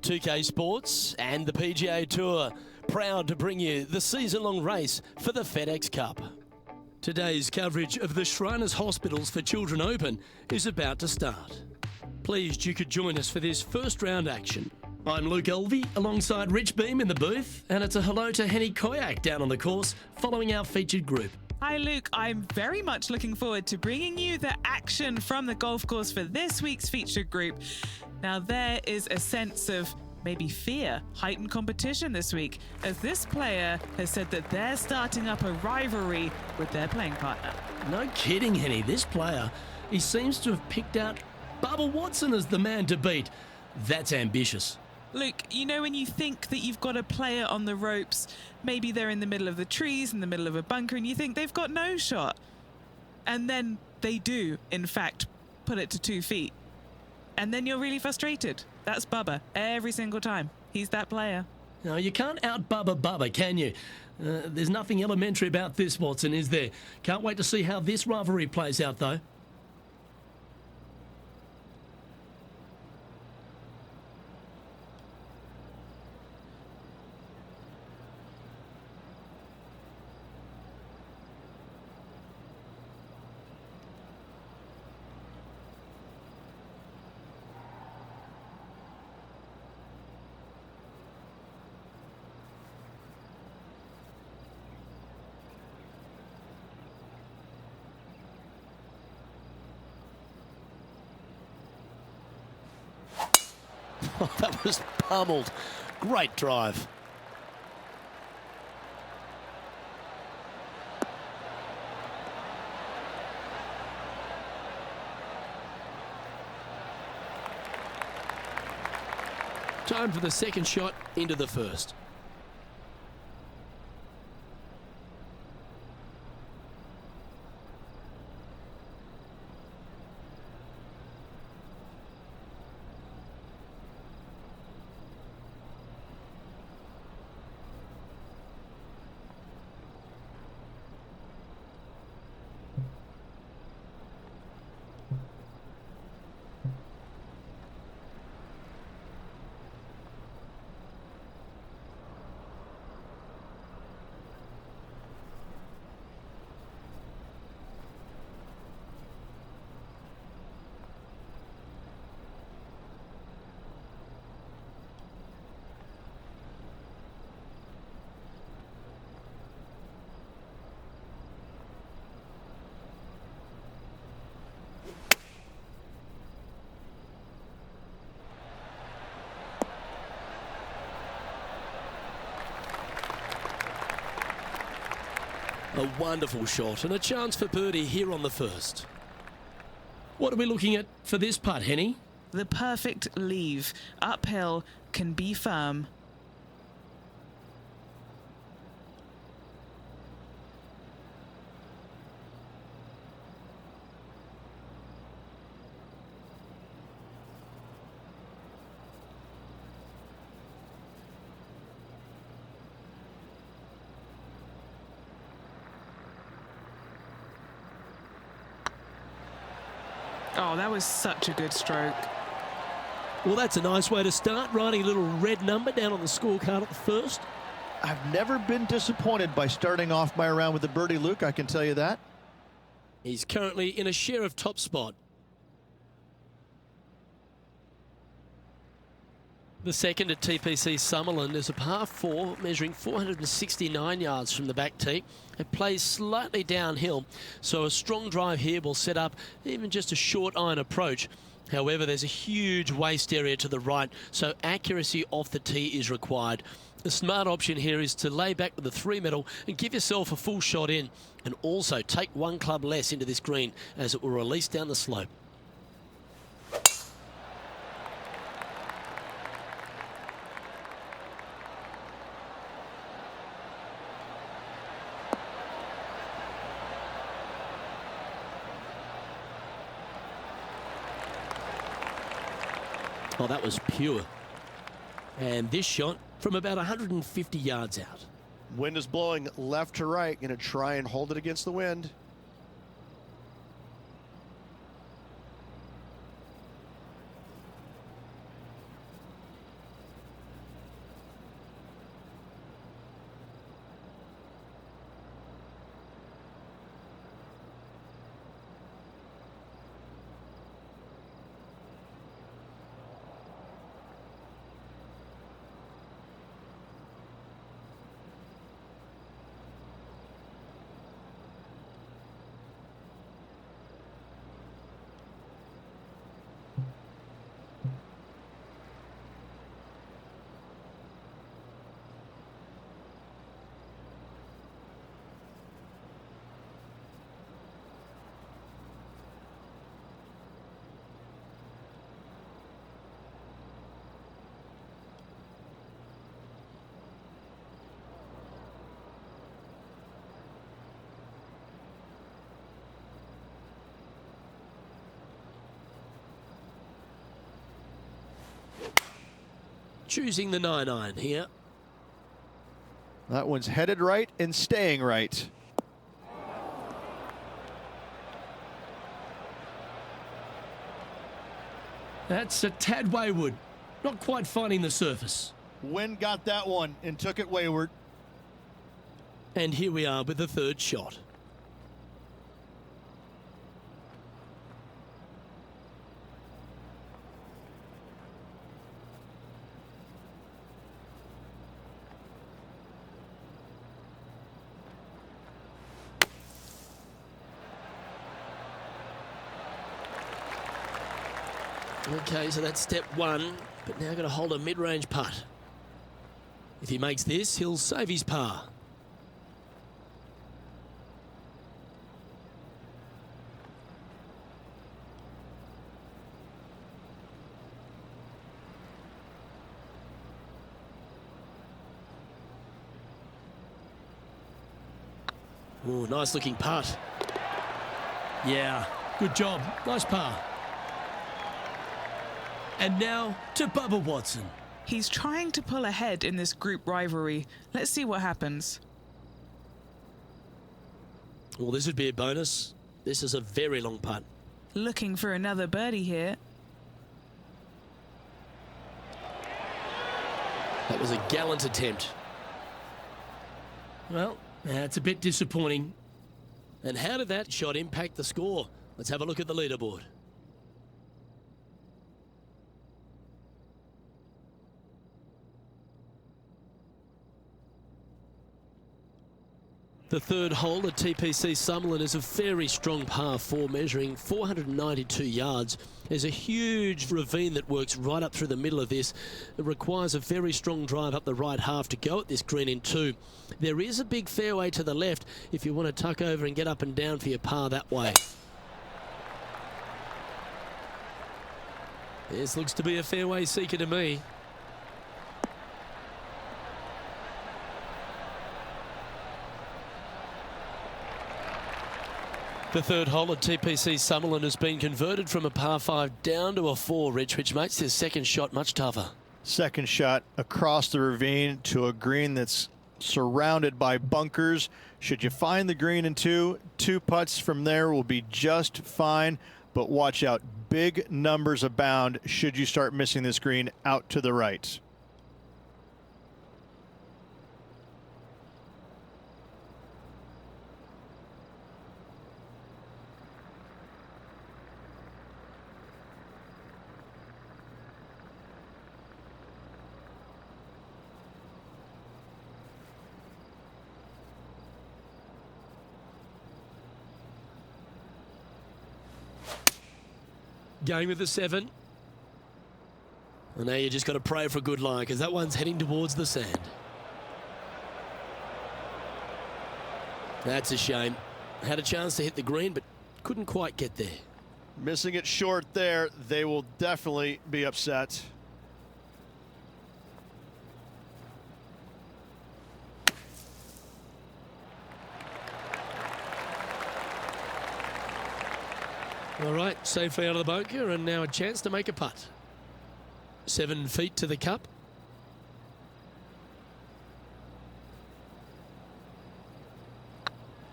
2K Sports and the PGA Tour, proud to bring you the season-long race for the FedEx Cup. Today's coverage of the Shriners Hospitals for Children Open is about to start. Pleased you could join us for this first round action. I'm Luke Elvey alongside Rich Beam in the booth, and it's a hello to Henny Koyak down on the course following our featured group. Hi Luke, I'm very much looking forward to bringing you the action from the golf course for this week's featured group. Now there is a sense of maybe fear, heightened competition this week, as this player has said that they're starting up a rivalry with their playing partner. No kidding, Henny, this player, he seems to have picked out Bubba Watson as the man to beat. That's ambitious. Luke, you know when you think that you've got a player on the ropes, maybe they're in the middle of the trees, in the middle of a bunker, and you think they've got no shot. And then they do, in fact, put it to 2 feet. And then you're really frustrated. That's Bubba, every single time. He's that player. No, you can't out-Bubba Bubba, can you? There's nothing elementary about this, Watson, is there? Can't wait to see how this rivalry plays out, though. Oh, that was pummeled. Great drive. Time for the second shot into the first. A wonderful shot and a chance for birdie here on the first. What are we looking at for this putt, Henny? The perfect leave. Uphill, can be firm. Oh, that was such a good stroke. Well, that's a nice way to start, writing a little red number down on the scorecard at the first. I've never been disappointed by starting off my round with a birdie, Luke, I can tell you that. He's currently in a share of top spot. The second at TPC Summerlin is a par 4 measuring 469 yards from the back tee. It plays slightly downhill, so a strong drive here will set up even just a short iron approach. However, there's a huge waste area to the right, so accuracy off the tee is required. The smart option here is to lay back with a 3-metal and give yourself a full shot in, and also take 1 club less into this green as it will release down the slope. Oh, that was pure. And this shot from about 150 yards out. Wind is blowing left to right. Going to try and hold it against the wind. choosing the 9-iron here. That one's headed right and staying right. That's a tad wayward. Not quite finding the surface. Wind got that one and took it wayward. And here we are with the third shot. Okay, so that's step one, but now got to hold a mid-range putt. If he makes this, he'll save his par. Oh, nice looking putt. Yeah, good job. Nice par. And now to Bubba Watson. He's trying to pull ahead in this group rivalry. Let's see what happens. Well, this would be a bonus. This is a very long putt. Looking for another birdie here. That was a gallant attempt. Well, that's a bit disappointing. And how did that shot impact the score? Let's have a look at the leaderboard. The third hole at TPC Summerlin is a very strong par 4 measuring 492 yards. There's a huge ravine that works right up through the middle of this. It requires a very strong drive up the right half to go at this green in 2. There is a big fairway to the left if you want to tuck over and get up and down for your par that way. This looks to be a fairway seeker to me. The third hole at TPC Summerlin has been converted from a par 5 down to a 4, Rich, which makes this second shot much tougher. Second shot across the ravine to a green that's surrounded by bunkers. Should you find the green in 2, 2 putts from there will be just fine. But watch out, big numbers abound should you start missing this green out to the right. Going with the 7. And now you just got to pray for a good lie because that one's heading towards the sand. That's a shame. Had a chance to hit the green, but couldn't quite get there. Missing it short there, they will definitely be upset. All right, safely out of the bunker, and now a chance to make a putt. 7 feet to the cup.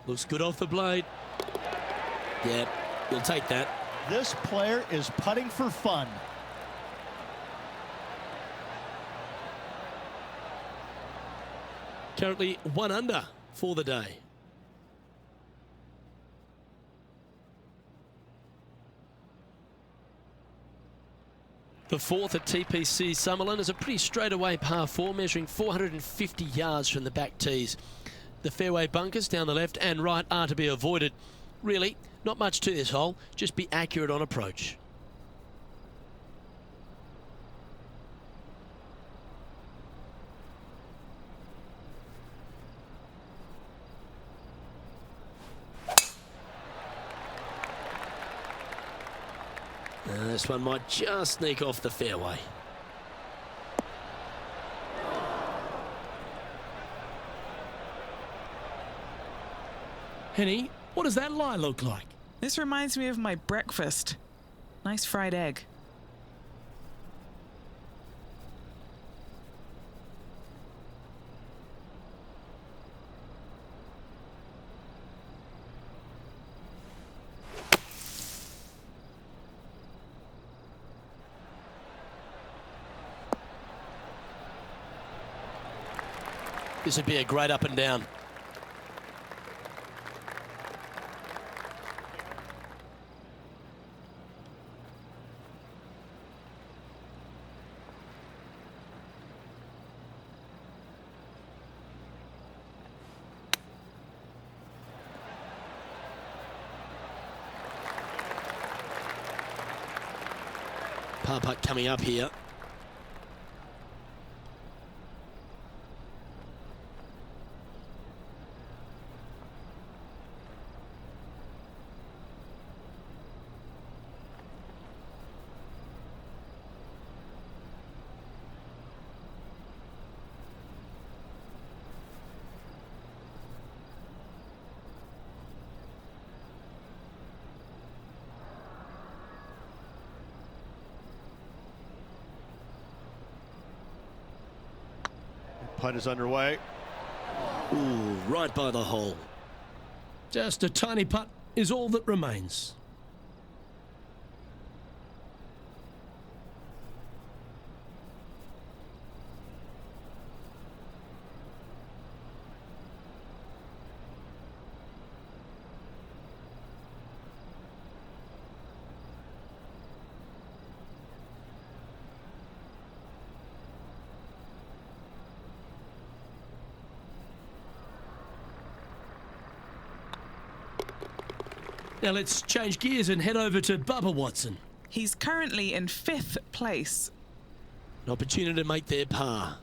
Looks good off the blade. Yeah, you'll take that. This player is putting for fun. Currently 1 under for the day. The fourth at TPC Summerlin is a pretty straightaway par 4 measuring 450 yards from the back tees. The fairway bunkers down the left and right are to be avoided. Really, not much to this hole, just be accurate on approach. This one might just sneak off the fairway. Henny, what does that lie look like? This reminds me of my breakfast. Nice fried egg. This would be a great up and down. Par putt coming up here. Putt is underway. Ooh, right by the hole. Just a tiny putt is all that remains. Now let's change gears and head over to Bubba Watson. He's currently in 5th place. An opportunity to make their par.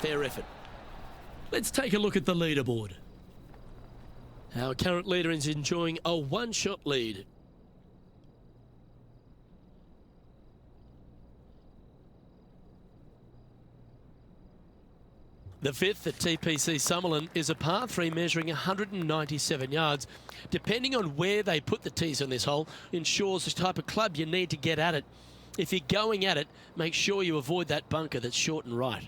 Fair effort. Let's take a look at the leaderboard. Our current leader is enjoying a one-shot lead. The 5th at TPC Summerlin is a par 3 measuring 197 yards. Depending on where they put the tees on this hole, ensures the type of club you need to get at it. If you're going at it, make sure you avoid that bunker that's short and right.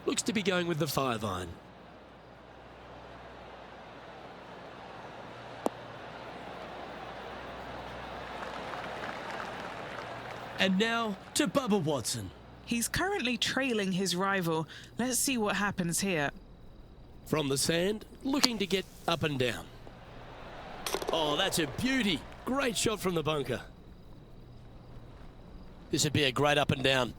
Looks to be going with the 5-iron. And now to Bubba Watson. He's currently trailing his rival. Let's see what happens here. From the sand, looking to get up and down. Oh, that's a beauty. Great shot from the bunker. This would be a great up and down.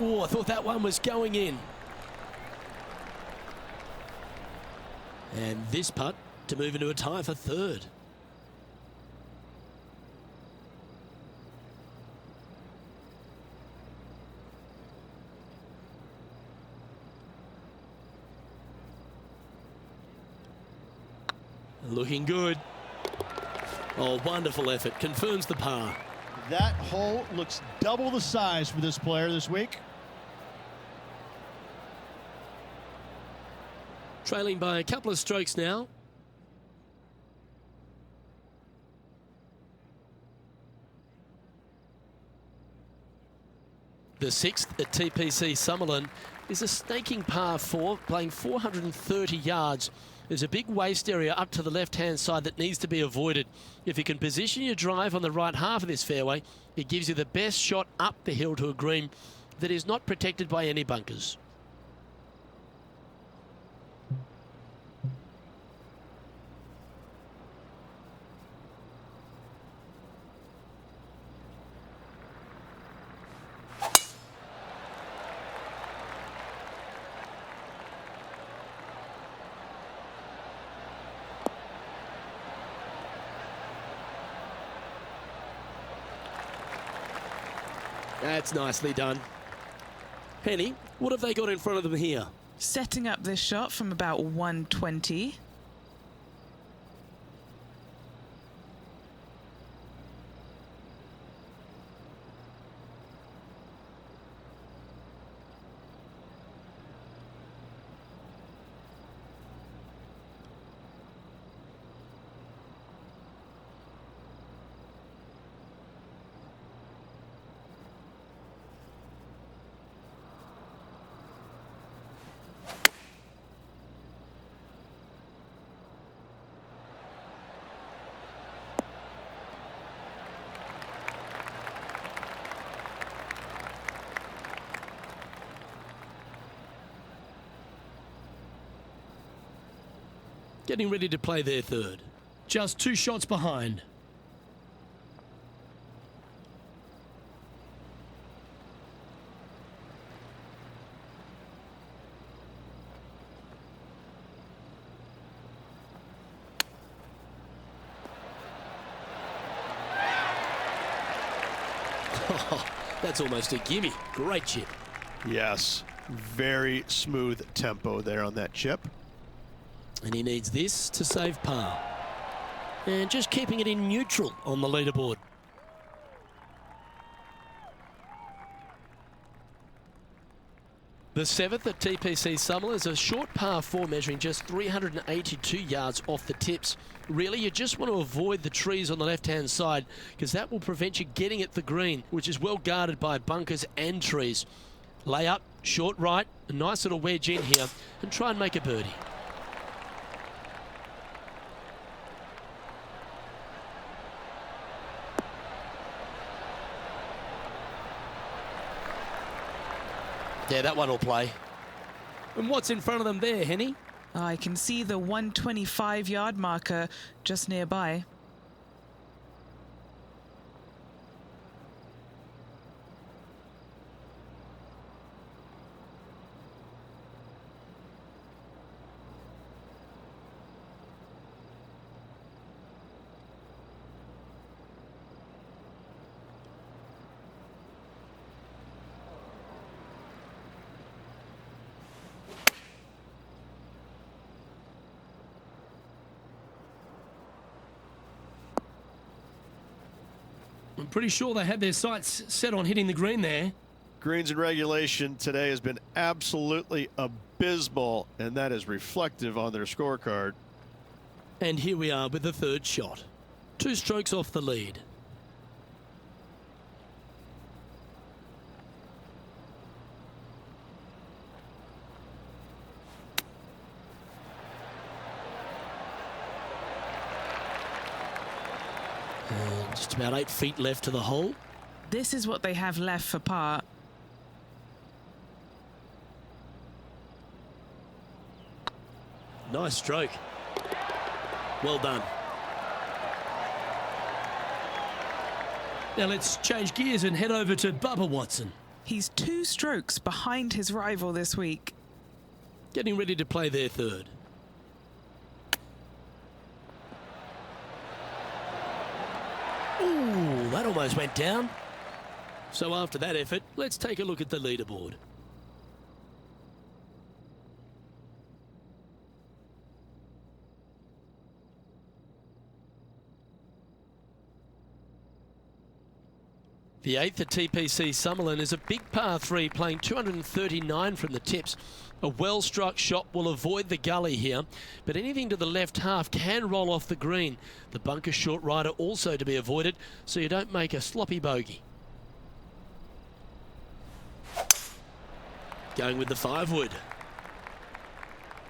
Oh, I thought that one was going in. And this putt to move into a tie for 3rd. Looking good. Oh, wonderful effort. Confirms the par. That hole looks double the size for this player this week. Trailing by a couple of strokes now. The 6th at TPC Summerlin is a snaking par 4, playing 430 yards. There's a big waste area up to the left-hand side that needs to be avoided. If you can position your drive on the right half of this fairway, it gives you the best shot up the hill to a green that is not protected by any bunkers. That's nicely done. Penny, what have they got in front of them here? Setting up this shot from about 120. Getting ready to play their third. Just 2 shots behind. That's almost a gimme. Great chip. Yes, very smooth tempo there on that chip. And he needs this to save par. And just keeping it in neutral on the leaderboard. The 7th at TPC Summerlin is a short par 4 measuring just 382 yards off the tips. Really, you just want to avoid the trees on the left-hand side because that will prevent you getting at the green, which is well guarded by bunkers and trees. Lay up, short right, a nice little wedge in here, and try and make a birdie. Yeah, that one will play. And what's in front of them there, Henny? I can see the 125-yard marker just nearby. I'm pretty sure they had their sights set on hitting the green there. Greens in regulation today has been absolutely abysmal, and that is reflective on their scorecard. And here we are with the third shot. 2 strokes off the lead. And just about 8 feet left to the hole. This is what they have left for par. Nice stroke. Well done. Now let's change gears and head over to Bubba Watson. He's 2 strokes behind his rival this week. Getting ready to play their third. Ooh, that almost went down. So after that effort, let's take a look at the leaderboard. The 8th at TPC Summerlin is a big par 3 playing 239 from the tips. A well-struck shot will avoid the gully here, but anything to the left half can roll off the green. The bunker short rider also to be avoided, so you don't make a sloppy bogey. Going with the 5-wood.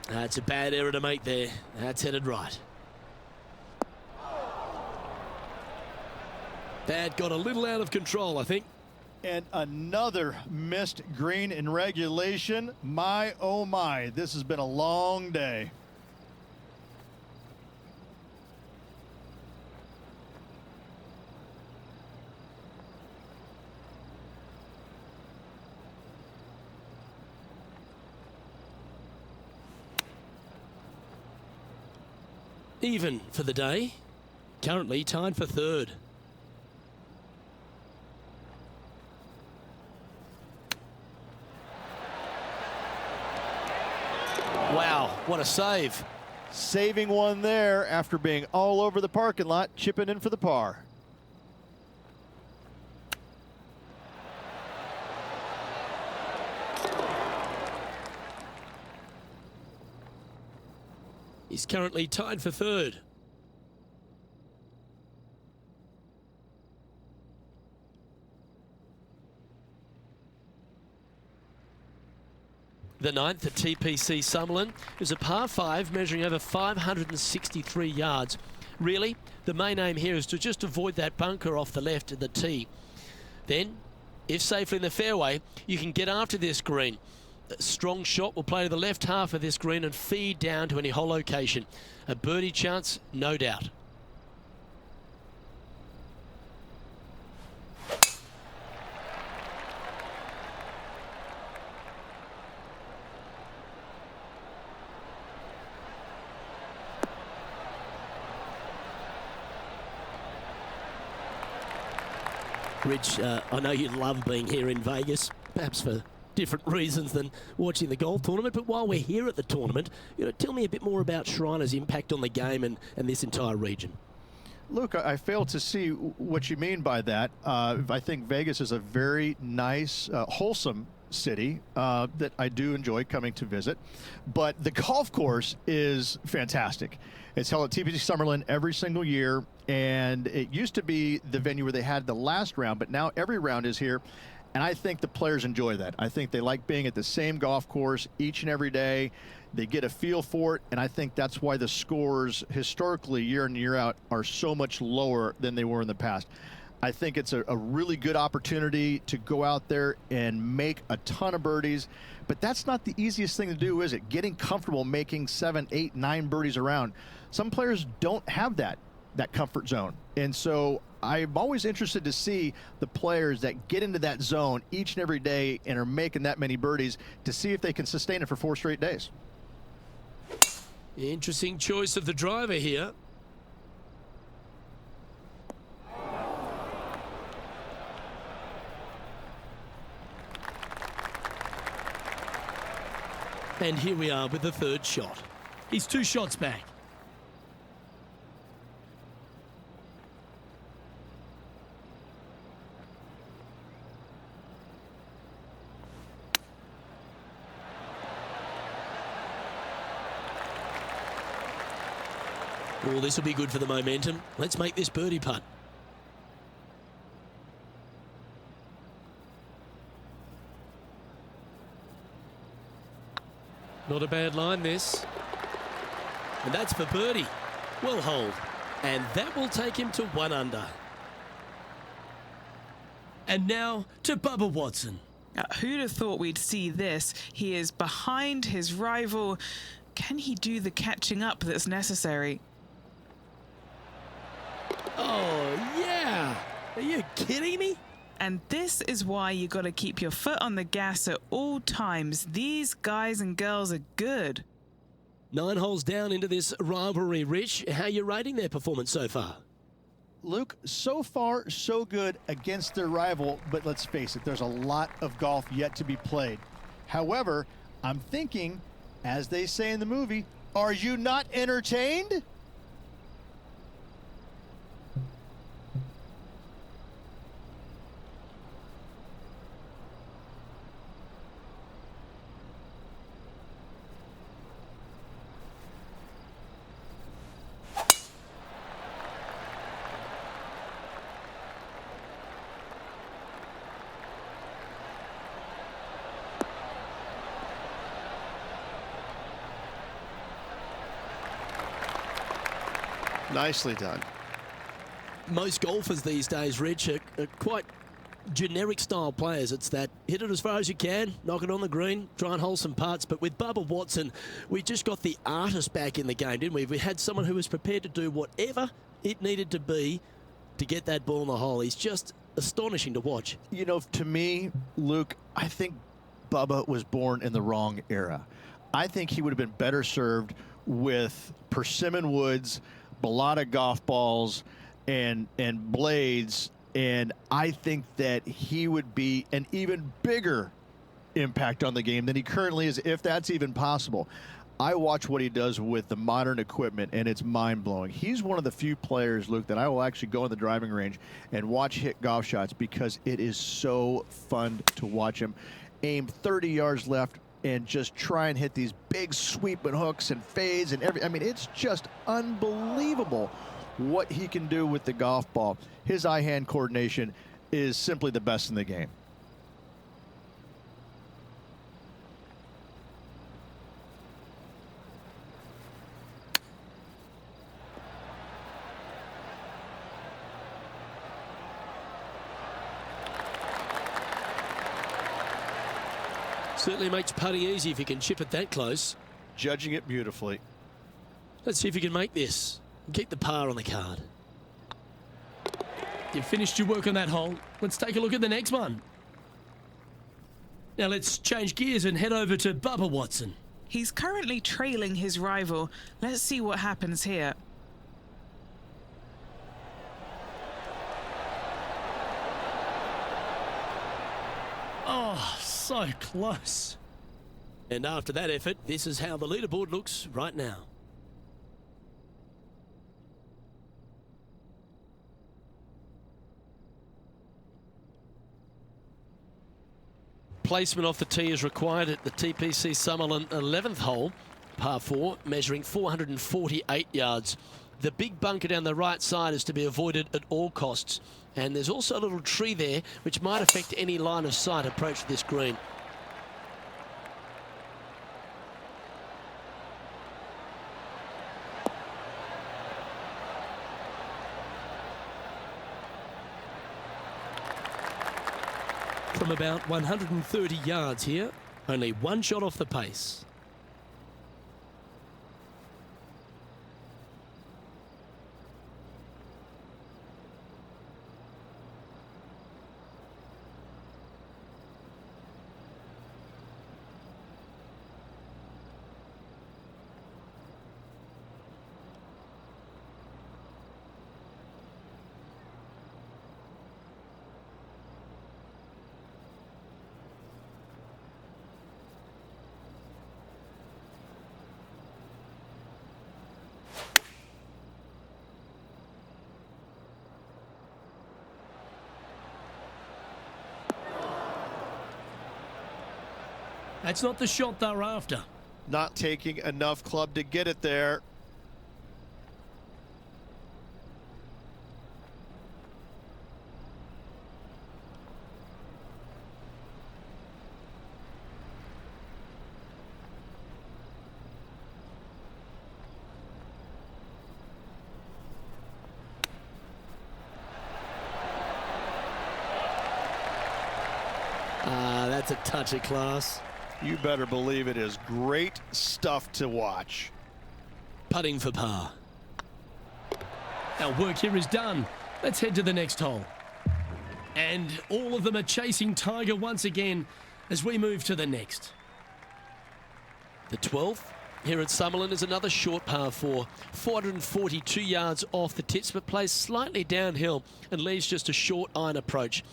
That's a bad error to make there. That's headed right. That got a little out of control, I think. And another missed green in regulation. My, oh my, this has been a long day. Even for the day. Currently tied for third. Wow, what a save. Saving one there after being all over the parking lot, chipping in for the par. He's currently tied for third. The ninth at TPC Summerlin is a par 5 measuring over 563 yards. Really, the main aim here is to just avoid that bunker off the left of the tee. Then, if safely in the fairway, you can get after this green. A strong shot will play to the left half of this green and feed down to any hole location. A birdie chance, no doubt. Rich, I know you love being here in Vegas, perhaps for different reasons than watching the golf tournament, but while we're here at the tournament, tell me a bit more about Shriners' impact on the game and this entire region. Luke, I fail to see what you mean by that. I think Vegas is a very nice, wholesome city that I do enjoy coming to visit, but the golf course is fantastic. It's held at TPC Summerlin every single year, and it used to be the venue where they had the last round, but now every round is here, and I think the players enjoy that. I think they like being at the same golf course each and every day. They get a feel for it, and I think that's why the scores historically year in and year out are so much lower than they were in the past. I think it's a really good opportunity to go out there and make a ton of birdies, but that's not the easiest thing to do, is it? Getting comfortable making 7, 8, 9 birdies around. Some players don't have that comfort zone, and so I'm always interested to see the players that get into that zone each and every day and are making that many birdies to see if they can sustain it for 4 straight days. Interesting choice of the driver here. And here we are with the third shot. He's 2 shots back. Oh, this will be good for the momentum. Let's make this birdie putt. Not a bad line, this. And that's for birdie. Well holed. And that will take him to 1 under. And now to Bubba Watson. Who'd have thought we'd see this? He is behind his rival. Can he do the catching up that's necessary? Oh, yeah. Are you kidding me? And this is why you got to keep your foot on the gas at all times. These guys and girls are good. 9 holes down into this rivalry, Rich. How are you rating their performance so far? Luke, so far, so good against their rival, but let's face it, there's a lot of golf yet to be played. However, I'm thinking, as they say in the movie, are you not entertained? Nicely done. Most golfers these days, Rich, are quite generic style players. It's that hit it as far as you can, knock it on the green, try and hold some putts. But with Bubba Watson, we just got the artist back in the game, didn't we? We had someone who was prepared to do whatever it needed to be to get that ball in the hole. He's just astonishing to watch. You know, to me, Luke, I think Bubba was born in the wrong era. I think he would have been better served with persimmon woods, Balata golf balls, and blades, and I think that he would be an even bigger impact on the game than he currently is, if that's even possible. I watch what he does with the modern equipment, and it's mind-blowing. He's one of the few players, Luke, that I will actually go in the driving range and watch hit golf shots because it is so fun to watch him aim 30 yards left and just try and hit these big sweeping hooks and fades and I mean, it's just unbelievable what he can do with the golf ball. His eye-hand coordination is simply the best in the game. Certainly makes putting easy if you can chip it that close. Judging it beautifully. Let's see if you can make this. Keep the par on the card. You've finished your work on that hole. Let's take a look at the next one. Now let's change gears and head over to Bubba Watson. He's currently trailing his rival. Let's see what happens here. Oh, so close. And after that effort, this is how the leaderboard looks right now. Placement off the tee is required at the TPC Summerlin 11th hole, par 4, measuring 448 yards. The big bunker down the right side is to be avoided at all costs. And there's also a little tree there which might affect any line of sight approach to this green. From about 130 yards here, only one shot off the pace. That's not the shot they're after. Not taking enough club to get it there. That's a touch of class. You better believe it is great stuff to watch. Putting for par. Our work here is done. Let's head to the next hole. And all of them are chasing Tiger once again as we move to the next. The 12th here at Summerlin is another short par 4. 442 yards off the tips, but plays slightly downhill and leaves just a short iron approach.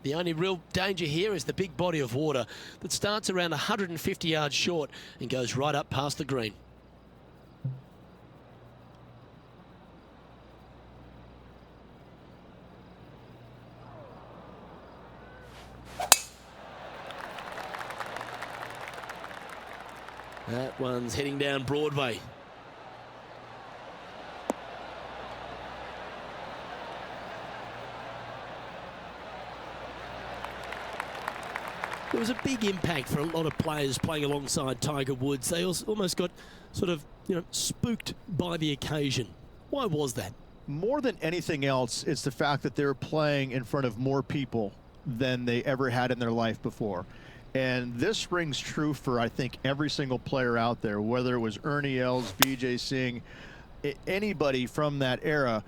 The only real danger here is the big body of water that starts around 150 yards short and goes right up past the green. That one's heading down Broadway. There was a big impact for a lot of players playing alongside Tiger Woods. They almost got sort of, spooked by the occasion. Why was that? More than anything else, it's the fact that they're playing in front of more people than they ever had in their life before. And this rings true for, I think, every single player out there, whether it was Ernie Els, Vijay Singh, anybody from that era.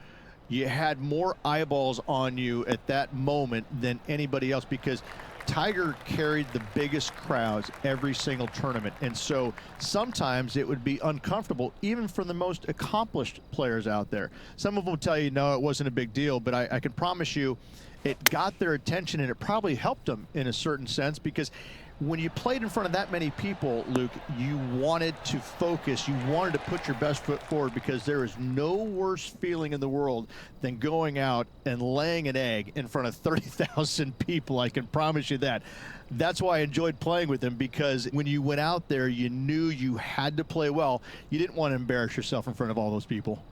You had more eyeballs on you at that moment than anybody else because Tiger carried the biggest crowds every single tournament, and so sometimes it would be uncomfortable even for the most accomplished players out there. Some of them will tell you, no, it wasn't a big deal, but I can promise you it got their attention, and it probably helped them in a certain sense because when you played in front of that many people, Luke, you wanted to focus. You wanted to put your best foot forward, because there is no worse feeling in the world than going out and laying an egg in front of 30,000 people. I can promise you that. That's why I enjoyed playing with him, because when you went out there, you knew you had to play well. You didn't want to embarrass yourself in front of all those people.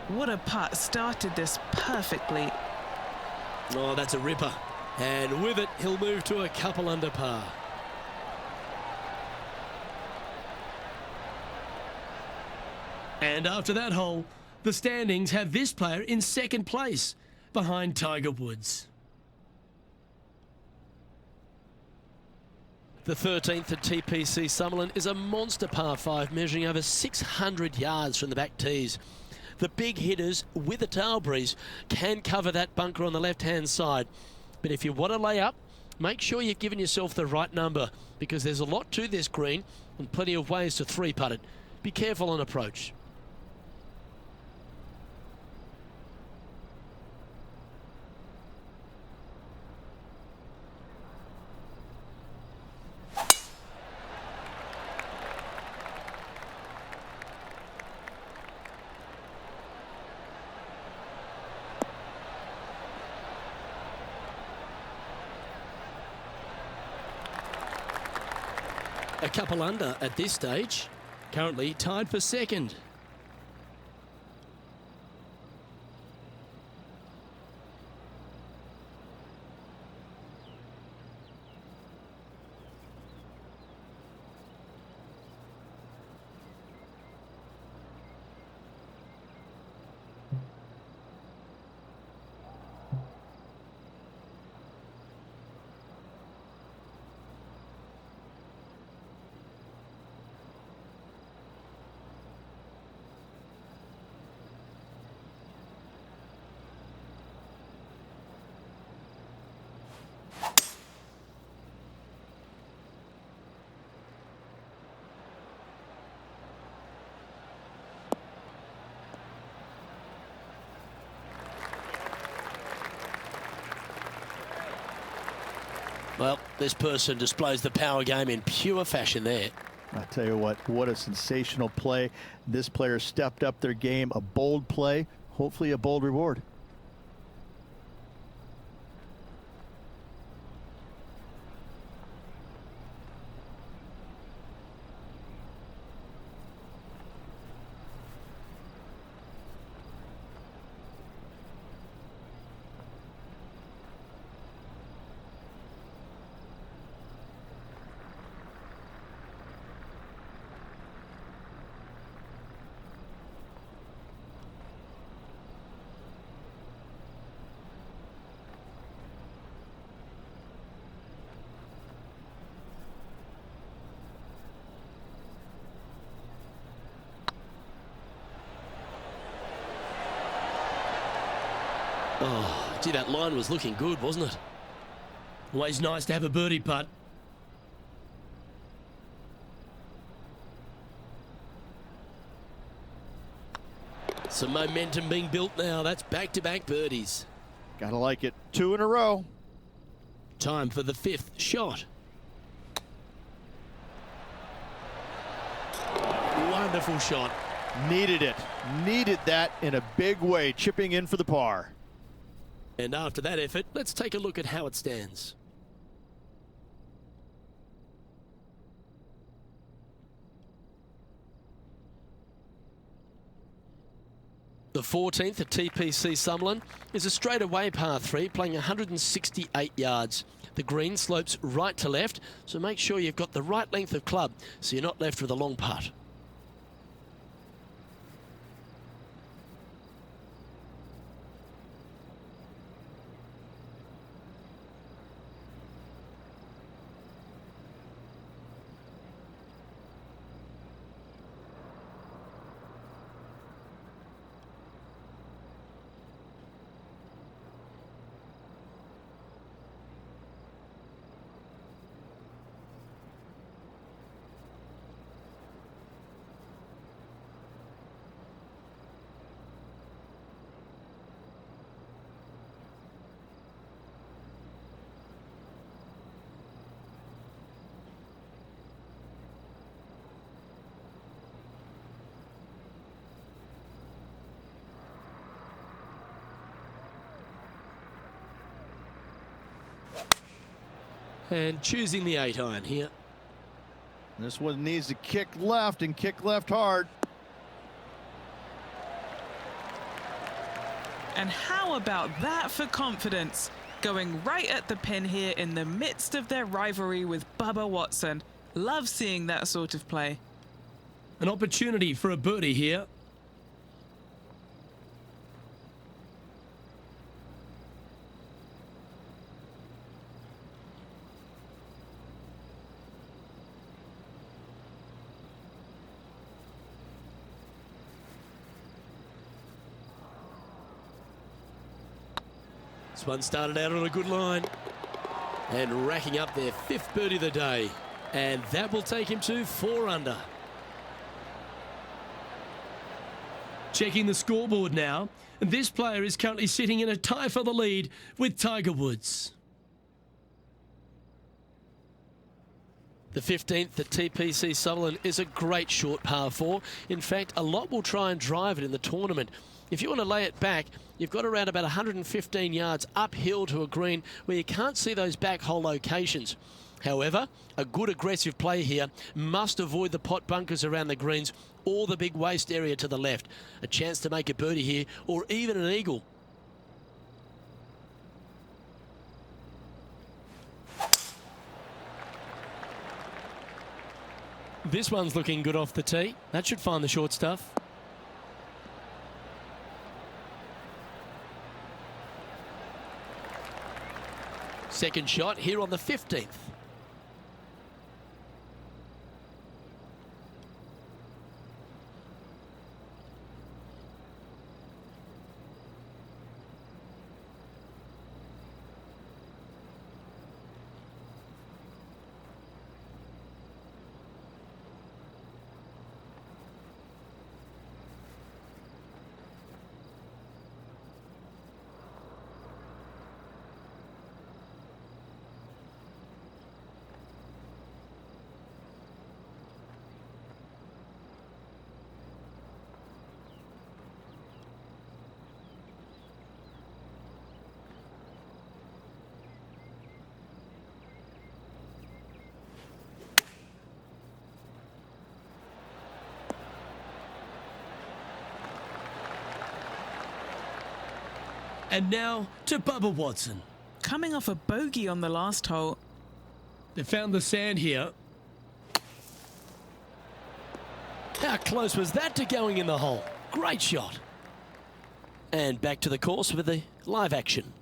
What a putt. Started this perfectly. Oh, that's a ripper. And with it, he'll move to a couple under par. And after that hole, the standings have this player in second place, behind Tiger Woods. The 13th at TPC Summerlin is a monster par 5, measuring over 600 yards from the back tees. The big hitters with a tail breeze can cover that bunker on the left-hand side. But if you want to lay up, make sure you've given yourself the right number, because there's a lot to this green and plenty of ways to three-putt it. Be careful on approach. A couple under at this stage. Currently tied for second. Well, this person displays the power game in pure fashion there. I tell you what a sensational play. This player stepped up their game. A bold play, hopefully a bold reward. Oh, gee, that line was looking good, wasn't it? Always nice to have a birdie putt. Some momentum being built now. That's back-to-back birdies. Gotta like it. 2 in a row. Time for the 5th shot. Wonderful shot. Needed it. Needed that in a big way, chipping in for the par. And after that effort, let's take a look at how it stands. The 14th at TPC Summerlin is a straightaway par 3, playing 168 yards. The green slopes right to left, so make sure you've got the right length of club so you're not left with a long putt. And choosing the 8-iron here. This one needs to kick left and kick left hard. And how about that for confidence? Going right at the pin here in the midst of their rivalry with Bubba Watson. Love seeing that sort of play. An opportunity for a birdie here. This one started out on a good line and racking up their 5th birdie of the day. And that will take him to 4 under. Checking the scoreboard now. And this player is currently sitting in a tie for the lead with Tiger Woods. The 15th at TPC Summerlin is a great short par 4. In fact, a lot will try and drive it in the tournament. If you want to lay it back, you've got around about 115 yards uphill to a green where you can't see those back hole locations. However, a good aggressive play here must avoid the pot bunkers around the greens or the big waste area to the left. A chance to make a birdie here or even an eagle. This one's looking good off the tee. That should find the short stuff. Second shot here on the 15th. And now to Bubba Watson. Coming off a bogey on the last hole. They found the sand here. How close was that to going in the hole? Great shot. And back to the course with the live action.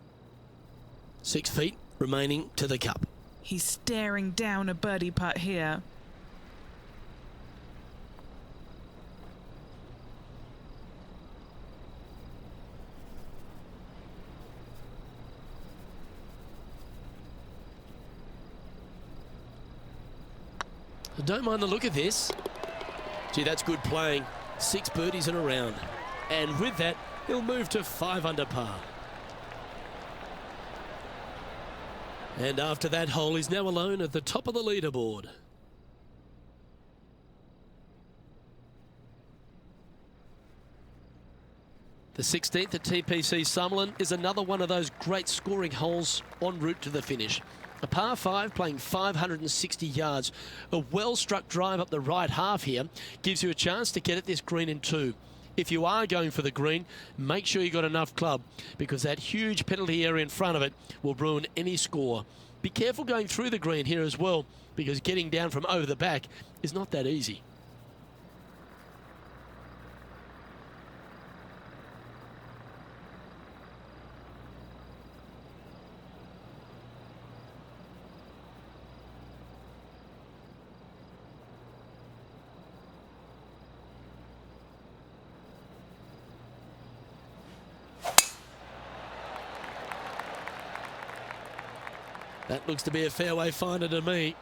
6 feet remaining to the cup. He's staring down a birdie putt here. I don't mind the look of this. Gee, that's good playing. 6 birdies in a round. And with that, he'll move to 5 under par. And after that hole, he's now alone at the top of the leaderboard. The 16th at TPC Summerlin is another one of those great scoring holes en route to the finish. A par 5 playing 560 yards. A well-struck drive up the right half here gives you a chance to get at this green in 2. If you are going for the green, make sure you got enough club because that huge penalty area in front of it will ruin any score. Be careful going through the green here as well because getting down from over the back is not that easy. That looks to be a fairway finder to me.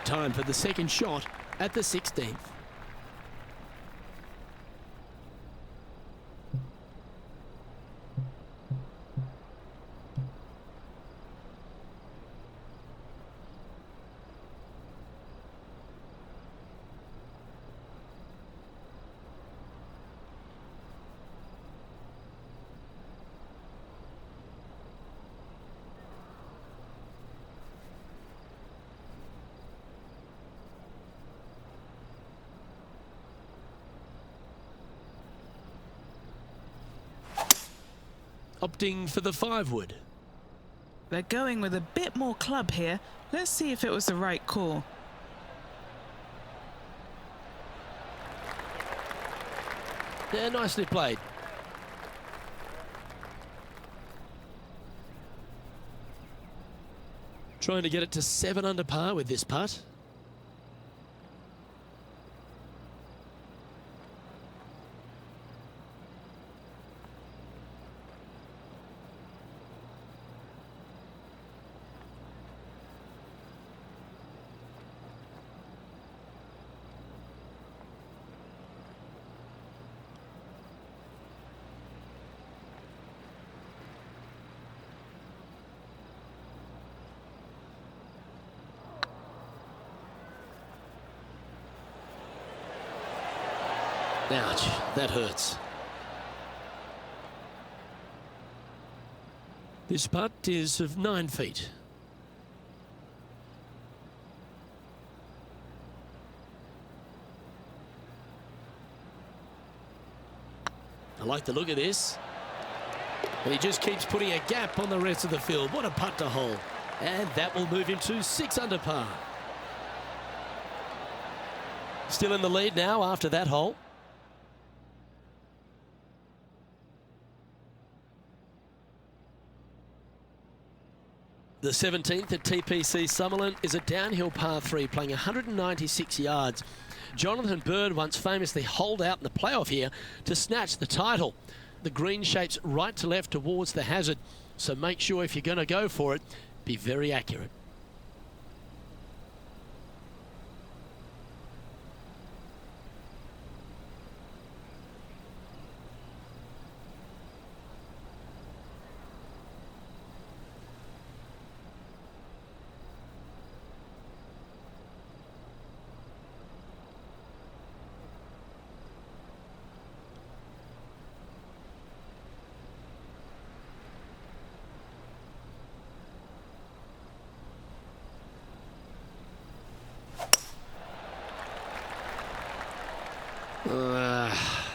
Time for the second shot at the 16th. opting for the 5-wood. They're going with a bit more club here. Let's see if it was the right call. Yeah, nicely played. Trying to get it to 7 under par with this putt. Ouch, that hurts. This putt is of 9 feet. I like the look of this. And he just keeps putting a gap on the rest of the field. What a putt to hole. And that will move him to 6 under par. Still in the lead now after that hole. The 17th at TPC Summerlin is a downhill par 3 playing 196 yards. Jonathan Bird once famously holed out in the playoff here to snatch the title. The green shapes right to left towards the hazard, so make sure if you're going to go for it, be very accurate.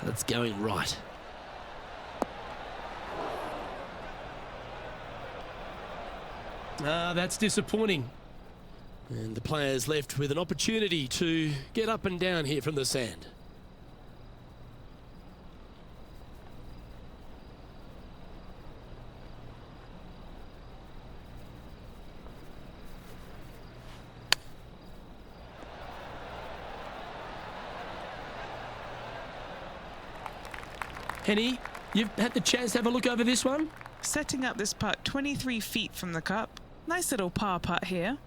That's going right. That's disappointing. And the players left with an opportunity to get up and down here from the sand. Henny, you've had the chance to have a look over this one? Setting up this putt 23 feet from the cup. Nice little par putt here.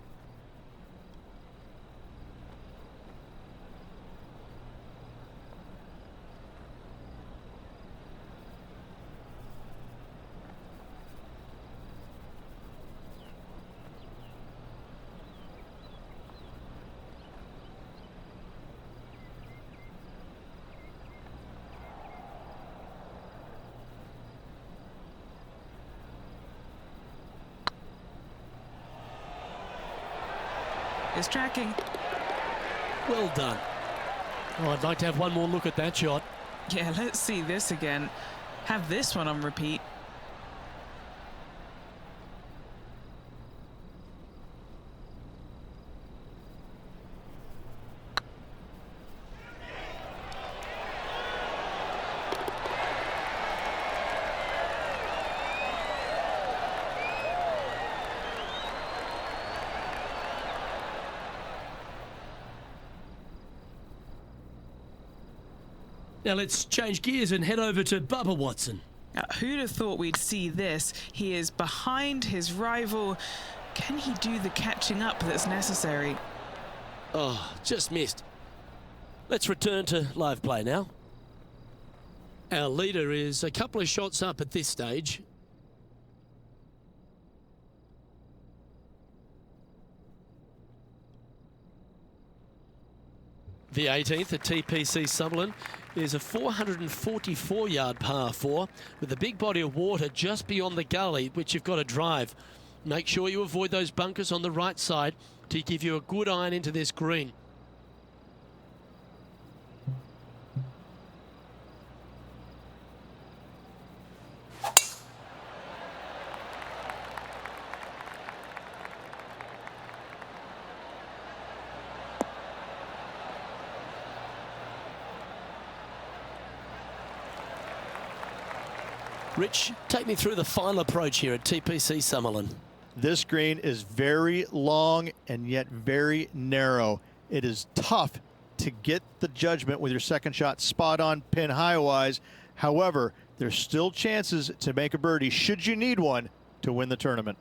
Is tracking. Well done. Oh, I'd like to have one more look at that shot. Yeah, let's see this again. Have this one on repeat. Now let's change gears and head over to Bubba Watson. Who'd have thought we'd see this? He is behind his rival. Can he do the catching up that's necessary? Oh, just missed. Let's return to live play now. Our leader is a couple of shots up at this stage. The 18th at TPC Summerlin is a 444-yard par 4 with a big body of water just beyond the gully, which you've got to drive. Make sure you avoid those bunkers on the right side to give you a good iron into this green. Rich, take me through the final approach here at TPC Summerlin. This green is very long and yet very narrow. It is tough to get the judgment with your second shot spot on pin high wise. However, there's still chances to make a birdie should you need one to win the tournament.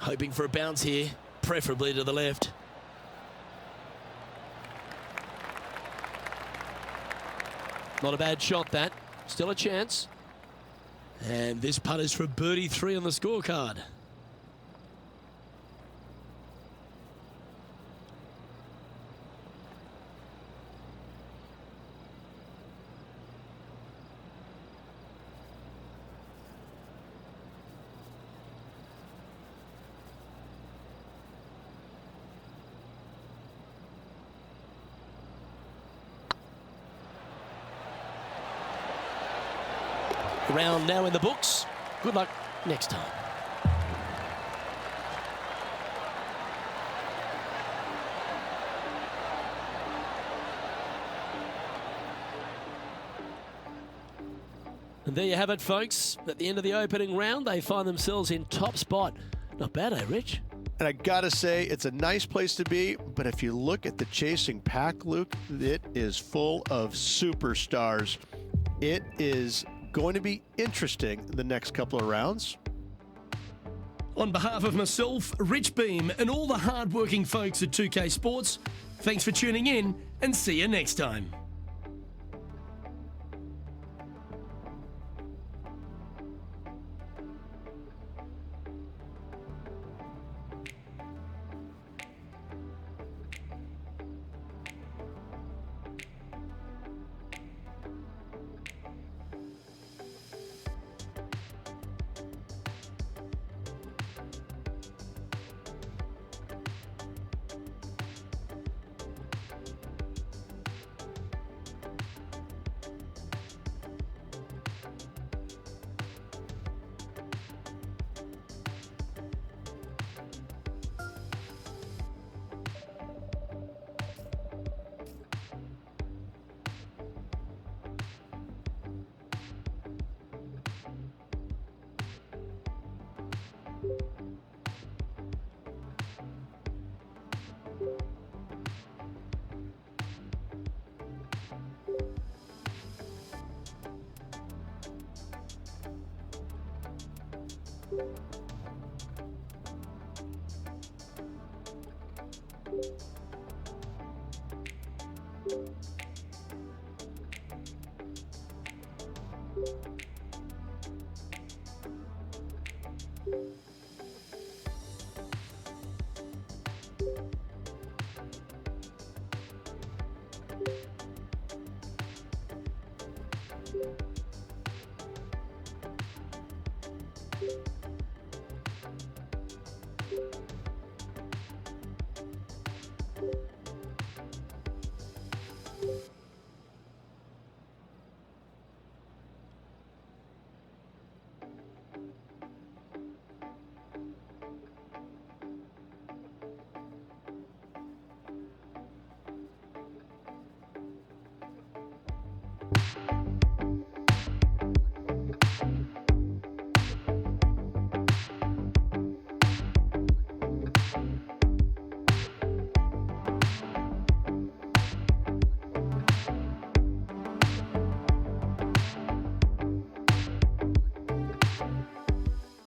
Hoping for a bounce here, preferably to the left. Not a bad shot, that. Still a chance. And this putt is for birdie 3 on the scorecard. Round now in the books. Good luck next time. And there you have it, folks. At the end of the opening round, they find themselves in top spot. Not bad, eh, Rich? And I gotta say, it's a nice place to be, but if you look at the chasing pack, Luke, it is full of superstars. It is going to be interesting the next couple of rounds. On behalf of myself, Rich Beam, and all the hard-working folks at 2K Sports, thanks for tuning in, and see you next time.